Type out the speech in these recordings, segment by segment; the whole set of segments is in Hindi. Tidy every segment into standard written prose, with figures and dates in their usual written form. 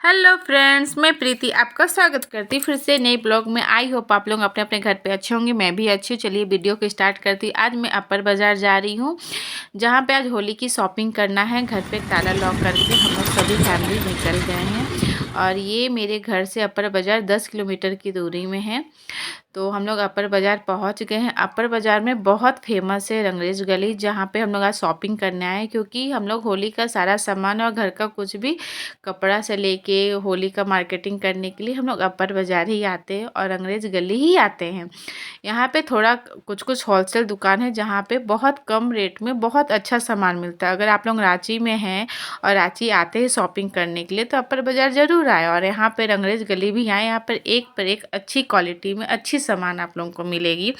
हेलो फ्रेंड्स, मैं प्रीति आपका स्वागत करती फिर से नए ब्लॉग में। आई होप आप लोग अपने अपने घर पे अच्छे होंगे। मैं भी अच्छी हूँ। चलिए वीडियो को स्टार्ट करती। आज मैं अपर बाज़ार जा रही हूँ, जहाँ पे आज होली की शॉपिंग करना है। घर पे ताला लॉक करके हम लोग सभी फैमिली निकल गए हैं और ये मेरे घर से अपर बाज़ार 10 किलोमीटर की दूरी में है। तो हम लोग अपर बाज़ार पहुंच गए हैं। अपर बाज़ार में बहुत फेमस है रंगरेज गली, जहाँ पे हम लोग आज शॉपिंग करने आए, क्योंकि हम लोग होली का सारा सामान और घर का कुछ भी कपड़ा से लेके होली का मार्केटिंग करने के लिए हम लोग अपर बाज़ार ही आते हैं और रंगरेज गली ही आते हैं। यहाँ पे थोड़ा कुछ कुछ होलसेल दुकान है, जहाँ पे बहुत कम रेट में बहुत अच्छा सामान मिलता है। अगर आप लोग रांची में हैं और रांची आते हैं शॉपिंग करने के लिए, तो अपर बाज़ार ज़रूर आए और यहाँ पे रंगरेज गली भी आए। यहाँ पर एक अच्छी क्वालिटी में अच्छी सामान आप लोगों को मिलेगी।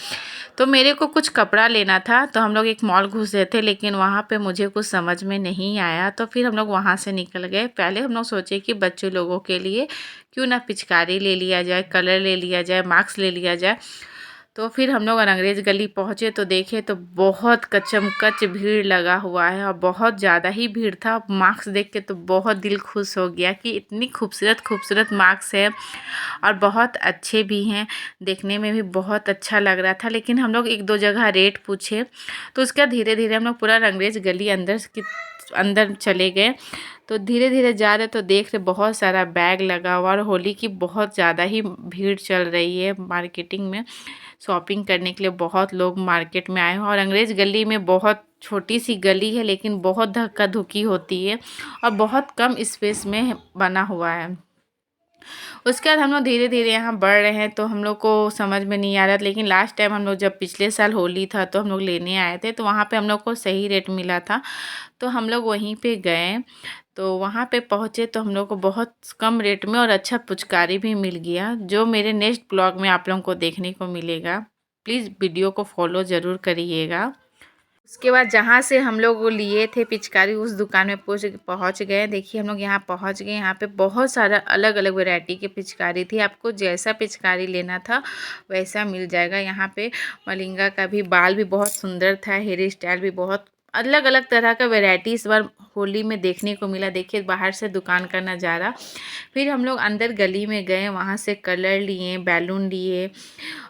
तो मेरे को कुछ कपड़ा लेना था, तो हम लोग एक मॉल घुसे थे, लेकिन वहाँ पे मुझे कुछ समझ में नहीं आया, तो फिर हम लोग वहाँ से निकल गए। पहले हम लोग सोचे कि बच्चे लोगों के लिए क्यों ना पिचकारी ले लिया जाए, कलर ले लिया जाए, मास्क ले लिया जाए। तो फिर हम लोग अंग्रेज गली पहुँचे तो देखे तो बहुत कचमकच भीड़ लगा हुआ है और बहुत ज़्यादा ही भीड़ था। मास्क देख के तो बहुत दिल खुश हो गया कि इतनी खूबसूरत खूबसूरत मास्क है और बहुत अच्छे भी हैं, देखने में भी बहुत अच्छा लग रहा था। लेकिन हम लोग एक दो जगह रेट पूछे, तो उसका धीरे धीरे हम लोग पूरा अंग्रेज गली अंदर चले गए। तो धीरे धीरे जा रहे तो देख रहे बहुत सारा बैग लगा हुआ और होली की बहुत ज़्यादा ही भीड़ चल रही है मार्केटिंग में। शॉपिंग करने के लिए बहुत लोग मार्केट में आए हैं और अंग्रेज गली में बहुत छोटी सी गली है, लेकिन बहुत धक्का धुक्की होती है और बहुत कम स्पेस में बना हुआ है। उसके बाद हम लोग धीरे धीरे यहाँ बढ़ रहे हैं, तो हम लोग को समझ में नहीं आ रहा था। लेकिन लास्ट टाइम हम लोग जब पिछले साल होली था तो हम लोग लेने आए थे, तो वहाँ पे हम लोग को सही रेट मिला था, तो हम लोग वहीं पे गए। तो वहाँ पे पहुँचे तो हम लोग को बहुत कम रेट में और अच्छा पुचकारी भी मिल गया, जो मेरे नेक्स्ट ब्लॉग में आप लोगों को देखने को मिलेगा। प्लीज़ वीडियो को फॉलो ज़रूर करिएगा। उसके बाद जहाँ से हम लोग वो लिए थे पिचकारी, उस दुकान में पहुँच गए। देखिए हम लोग यहाँ पहुँच गए। यहाँ पे बहुत सारा अलग अलग वैरायटी के पिचकारी थी। आपको जैसा पिचकारी लेना था वैसा मिल जाएगा। यहाँ पे मलिंगा का भी बाल भी बहुत सुंदर था, हेयर स्टाइल भी बहुत अलग अलग तरह का वैरायटी इस बार होली में देखने को मिला। देखिए बाहर से दुकान का नज़ारा। फिर हम लोग अंदर गली में गए, वहाँ से कलर लिए, बैलून लिए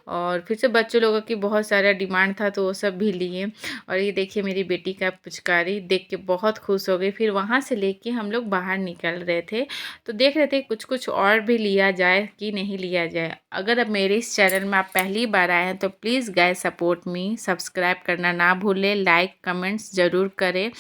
और फिर से बच्चों लोगों की बहुत सारा डिमांड था, तो वो सब भी लिए। और ये देखिए मेरी बेटी का पिचकारी देख के बहुत खुश हो गई। फिर वहाँ से लेके हम लोग बाहर निकल रहे थे, तो देख रहे थे कुछ कुछ और भी लिया जाए कि नहीं लिया जाए। अगर अब मेरे इस चैनल में आप पहली बार आए हैं तो please guys support me, subscribe करना ना भूलें, लाइक कमेंट्स ज़रूर करें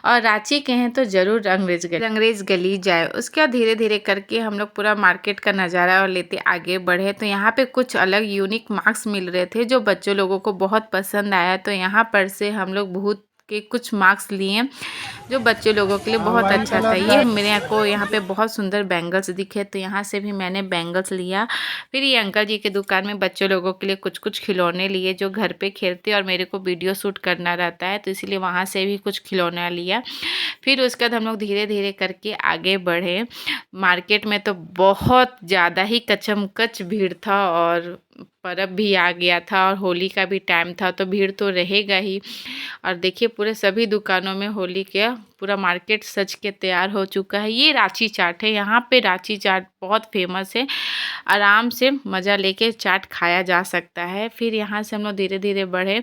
और रांची के हैं तो ज़रूर अंग्रेज गली जाए। उसके बाद धीरे धीरे करके हम लोग पूरा मार्केट का नज़ारा और लेते आगे बढ़े। तो यहाँ पे कुछ अलग यूनिक मास्क मिल रहे थे जो बच्चों लोगों को बहुत पसंद आया, तो यहाँ पर से हम लोग भूत के कुछ मास्क लिए जो बच्चे लोगों के लिए बहुत अच्छा था। ये मेरे को यहाँ पे बहुत सुंदर बैंगल्स दिखे, तो यहाँ से भी मैंने बैंगल्स लिया। फिर ये अंकल जी के दुकान में बच्चों लोगों के लिए कुछ कुछ खिलौने लिए जो घर पे खेलते और मेरे को वीडियो शूट करना रहता है, तो इसीलिए वहाँ से भी कुछ खिलौना लिया। फिर उसके बाद हम लोग धीरे धीरे करके आगे बढ़े। मार्केट में तो बहुत ज़्यादा ही कचमकच भीड़ था और पर्व भी आ गया था और होली का भी टाइम था, तो भीड़ तो रहेगा ही। और देखिए पूरे सभी दुकानों में होली के पूरा मार्केट सज के तैयार हो चुका है। ये रांची चाट है, यहाँ पे रांची चाट बहुत फेमस है। आराम से मज़ा लेके चाट खाया जा सकता है। फिर यहाँ से हम लोग धीरे धीरे बढ़े।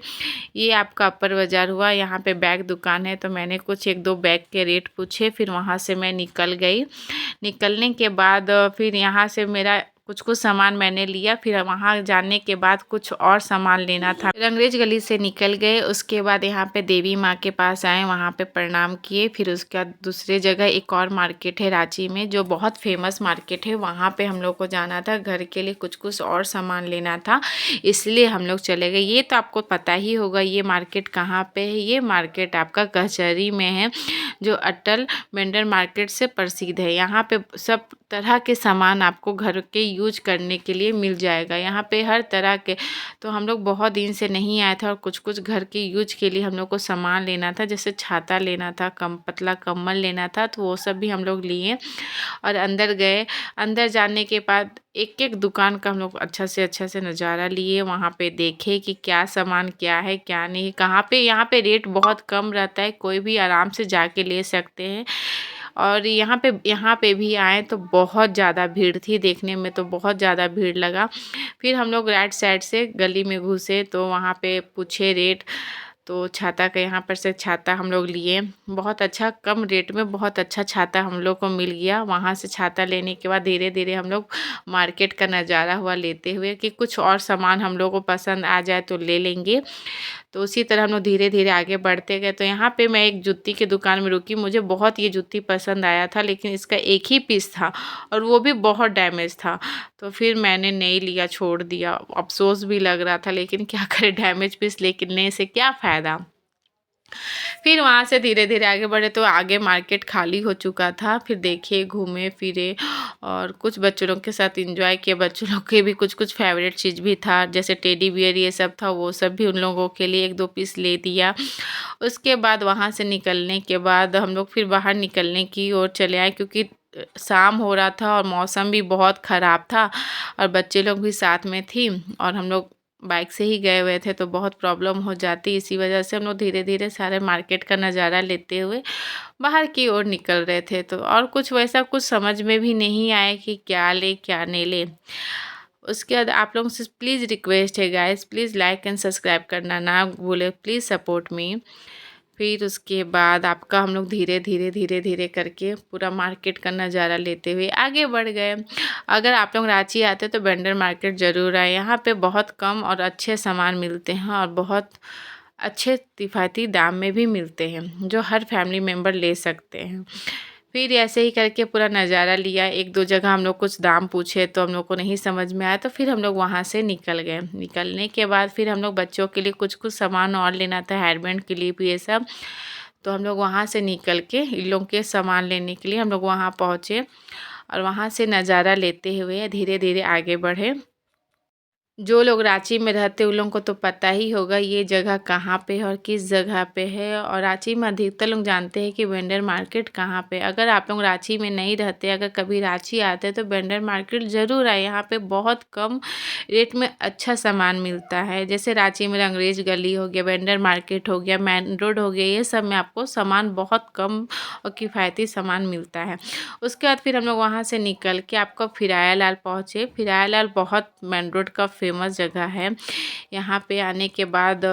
ये आपका अपर बाज़ार हुआ। यहाँ पे बैग दुकान है, तो मैंने कुछ एक दो बैग के रेट पूछे, फिर वहाँ से मैं निकल गई। निकलने के बाद फिर यहाँ से मेरा कुछ कुछ सामान मैंने लिया। फिर वहाँ जाने के बाद कुछ और सामान लेना था। अंग्रेज गली से निकल गए। उसके बाद यहाँ पे देवी माँ के पास आए, वहाँ पे प्रणाम किए। फिर उसके बाद दूसरे जगह एक और मार्केट है रांची में जो बहुत फेमस मार्केट है, वहाँ पे हम लोग को जाना था। घर के लिए कुछ कुछ और सामान लेना था, इसलिए हम लोग चले गए। ये तो आपको पता ही होगा ये मार्केट कहाँ पे है। ये मार्केट आपका कचहरी में है, जो अटल वेंडर मार्केट से प्रसिद्ध है। यहाँ पे सब तरह के सामान आपको घर के यूज करने के लिए मिल जाएगा। यहाँ पे हर तरह के, तो हम लोग बहुत दिन से नहीं आए थे और कुछ कुछ घर के यूज के लिए हम लोग को सामान लेना था, जैसे छाता लेना था, पतला कम्बल लेना था, तो वो सब भी हम लोग लिए और अंदर गए। अंदर जाने के बाद एक एक दुकान का हम लोग अच्छा से नज़ारा लिए। वहाँ पे देखे कि क्या सामान क्या है क्या नहीं, कहाँ पे। यहाँ पे रेट बहुत कम रहता है, कोई भी आराम से जाके ले सकते हैं और यहाँ पे भी आए तो बहुत ज़्यादा भीड़ थी, देखने में तो बहुत ज़्यादा भीड़ लगा। फिर हम लोग राइट साइड से गली में घुसे तो वहाँ पे पूछे रेट, तो छाता का यहाँ पर से छाता हम लोग लिए, बहुत अच्छा कम रेट में बहुत अच्छा छाता हम लोग को मिल गया। वहाँ से छाता लेने के बाद धीरे धीरे हम लोग मार्केट का नज़ारा हुआ लेते हुए कि कुछ और सामान हम लोग को पसंद आ जाए तो ले लेंगे। तो उसी तरह हम लोग धीरे धीरे आगे बढ़ते गए। तो यहाँ पे मैं एक जूती की दुकान में रुकी, मुझे बहुत ये जूती पसंद आया था, लेकिन इसका एक ही पीस था और वो भी बहुत डैमेज था। तो फिर मैंने नहीं लिया, छोड़ दिया। अफ़सोस भी लग रहा था, लेकिन क्या करें, डैमेज पीस लेने से क्या फ़ायदा। फिर वहाँ से धीरे धीरे आगे बढ़े तो आगे मार्केट खाली हो चुका था। फिर देखे, घूमे फिरे और कुछ बच्चों लोग के साथ एंजॉय किए। बच्चों लोग के भी कुछ कुछ फेवरेट चीज़ भी था, जैसे टेडी बियर ये सब था, वो सब भी उन लोगों के लिए 1-2 पीस ले दिया। उसके बाद वहाँ से निकलने के बाद हम लोग फिर बाहर निकलने की ओर चले आए, क्योंकि शाम हो रहा था और मौसम भी बहुत ख़राब था और बच्चे लोग भी साथ में थी और हम लोग बाइक से ही गए हुए थे तो बहुत प्रॉब्लम हो जाती। इसी वजह से हम लोग धीरे धीरे सारे मार्केट का नज़ारा लेते हुए बाहर की ओर निकल रहे थे। तो और कुछ वैसा कुछ समझ में भी नहीं आया कि क्या ले क्या नहीं ले। उसके बाद आप लोगों से प्लीज़ रिक्वेस्ट है guys, please like and subscribe करना ना भूले, प्लीज़ सपोर्ट मी। फिर उसके बाद आपका हम लोग धीरे धीरे करके पूरा मार्केट का नज़ारा लेते हुए आगे बढ़ गए। अगर आप लोग रांची आते तो बेंडर मार्केट ज़रूर आए, यहाँ पे बहुत कम और अच्छे सामान मिलते हैं और बहुत अच्छे किफ़ायती दाम में भी मिलते हैं, जो हर फैमिली मेम्बर ले सकते हैं। फिर ऐसे ही करके पूरा नज़ारा लिया। 1-2 जगह हम लोग कुछ दाम पूछे तो हम लोग को नहीं समझ में आया, तो फिर हम लोग वहाँ से निकल गए। निकलने के बाद फिर हम लोग बच्चों के लिए कुछ कुछ सामान और लेना था, हेयरबैंड क्लिप ये सब। तो हम लोग वहाँ से निकल के इन लोग के सामान लेने के लिए हम लोग वहाँ पहुँचे और वहाँ से नज़ारा लेते हुए धीरे धीरे आगे बढ़े। जो लोग रांची में रहते हैं उन लोगों को तो पता ही होगा ये जगह कहाँ पे है और किस जगह पे है। और रांची में अधिकतर लोग जानते हैं कि वेंडर मार्केट कहाँ पे। अगर आप लोग रांची में नहीं रहते, अगर कभी रांची आते हैं तो वेंडर मार्केट ज़रूर आए। यहाँ पे बहुत कम रेट में अच्छा सामान मिलता है। जैसे रांची में अंग्रेज गली हो गया, वेंडर मार्केट हो गया, मेन रोड हो गया, ये सब में आपको सामान बहुत कम और किफ़ायती सामान मिलता है। उसके बाद फिर हम लोग वहाँ से निकल के आपका फिराया लाल पहुँचे। फिराया लाल बहुत मेन रोड का फेमस जगह है। यहाँ पे आने के बाद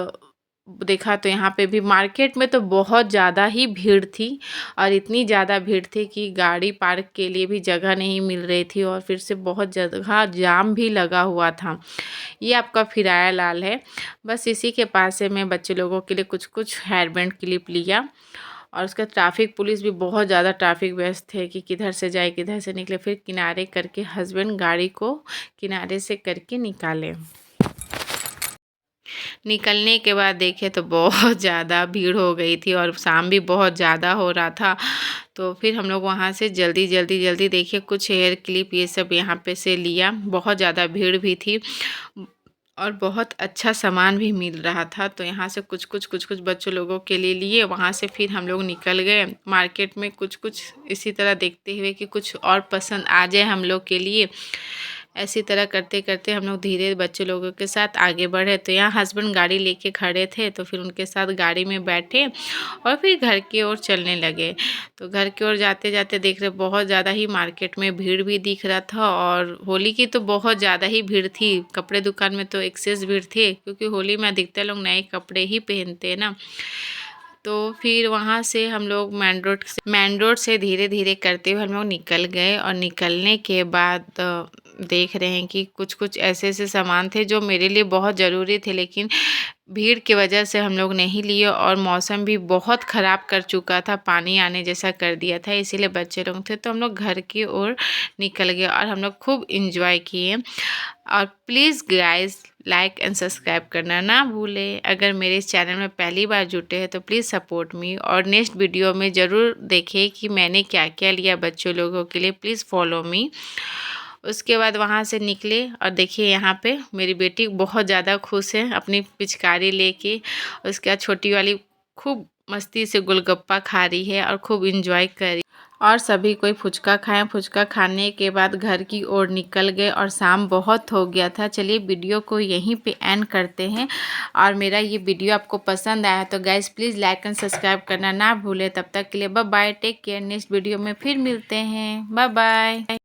देखा तो यहाँ पे भी मार्केट में तो बहुत ज़्यादा ही भीड़ थी और इतनी ज़्यादा भीड़ थी कि गाड़ी पार्क के लिए भी जगह नहीं मिल रही थी और फिर से बहुत जगह जाम भी लगा हुआ था। ये आपका फिराया लाल है। बस इसी के पास से मैं बच्चे लोगों के लिए कुछ कुछ हेयरबैंड क्लिप लिया। और उसका ट्रैफिक पुलिस भी बहुत ज़्यादा ट्रैफिक व्यस्त है कि किधर से जाए किधर से निकले। फिर किनारे करके हस्बैंड गाड़ी को किनारे से करके निकाले। निकलने के बाद देखे तो बहुत ज़्यादा भीड़ हो गई थी और शाम भी बहुत ज़्यादा हो रहा था। तो फिर हम लोग वहाँ से जल्दी देखिए कुछ हेयर क्लिप ये सब यहाँ पे से लिया। बहुत ज़्यादा भीड़ भी थी और बहुत अच्छा सामान भी मिल रहा था। तो यहाँ से कुछ कुछ बच्चों लोगों के लिए लिए। वहाँ से फिर हम लोग निकल गए मार्केट में कुछ इसी तरह देखते हुए कि कुछ और पसंद आ जाए हम लोग के लिए। ऐसी तरह करते करते हम लोग धीरे बच्चे लोगों के साथ आगे बढ़े। तो यहाँ हस्बैंड गाड़ी लेके खड़े थे तो फिर उनके साथ गाड़ी में बैठे और फिर घर की ओर चलने लगे। तो घर की ओर जाते जाते देख रहे बहुत ज़्यादा ही मार्केट में भीड़ भी दिख रहा था और होली की तो बहुत ज़्यादा ही भीड़ थी। कपड़े दुकान में तो एक्सेस भीड़ थी, क्योंकि होली में अधिकतर लोग नए कपड़े ही पहनते हैं ना। तो फिर वहाँ से हम लोग मेन रोड से धीरे धीरे करते हुए हम लोग निकल गए। और निकलने के बाद देख रहे हैं कि कुछ ऐसे ऐसे सामान थे जो मेरे लिए बहुत ज़रूरी थे, लेकिन भीड़ की वजह से हम लोग नहीं लिए और मौसम भी बहुत ख़राब कर चुका था, पानी आने जैसा कर दिया था, इसीलिए बच्चे लोग थे तो हम लोग घर की ओर निकल गए और हम लोग खूब इंजॉय किए। और please guys like and subscribe करना ना भूलें। अगर मेरे इस चैनल में पहली बार जुटे हैं तो प्लीज़ सपोर्ट मी और नेक्स्ट वीडियो में ज़रूर देखें कि मैंने क्या क्या लिया बच्चों लोगों के लिए। Please follow me. उसके बाद वहाँ से निकले और देखिए यहाँ पे मेरी बेटी बहुत ज़्यादा खुश है अपनी पिचकारी लेके। उसके बाद छोटी वाली खूब मस्ती से गोलगप्पा खा रही है और खूब इंजॉय कर रही। और सभी कोई फुचका खाएं। फुचका खाने के बाद घर की ओर निकल गए और शाम बहुत हो गया था। चलिए वीडियो को यहीं पे एंड करते हैं। और मेरा ये वीडियो आपको पसंद आया तो guys please like and subscribe करना ना भूलें। तब तक के लिए bye bye, take care. Next video में फिर मिलते हैं। Bye bye.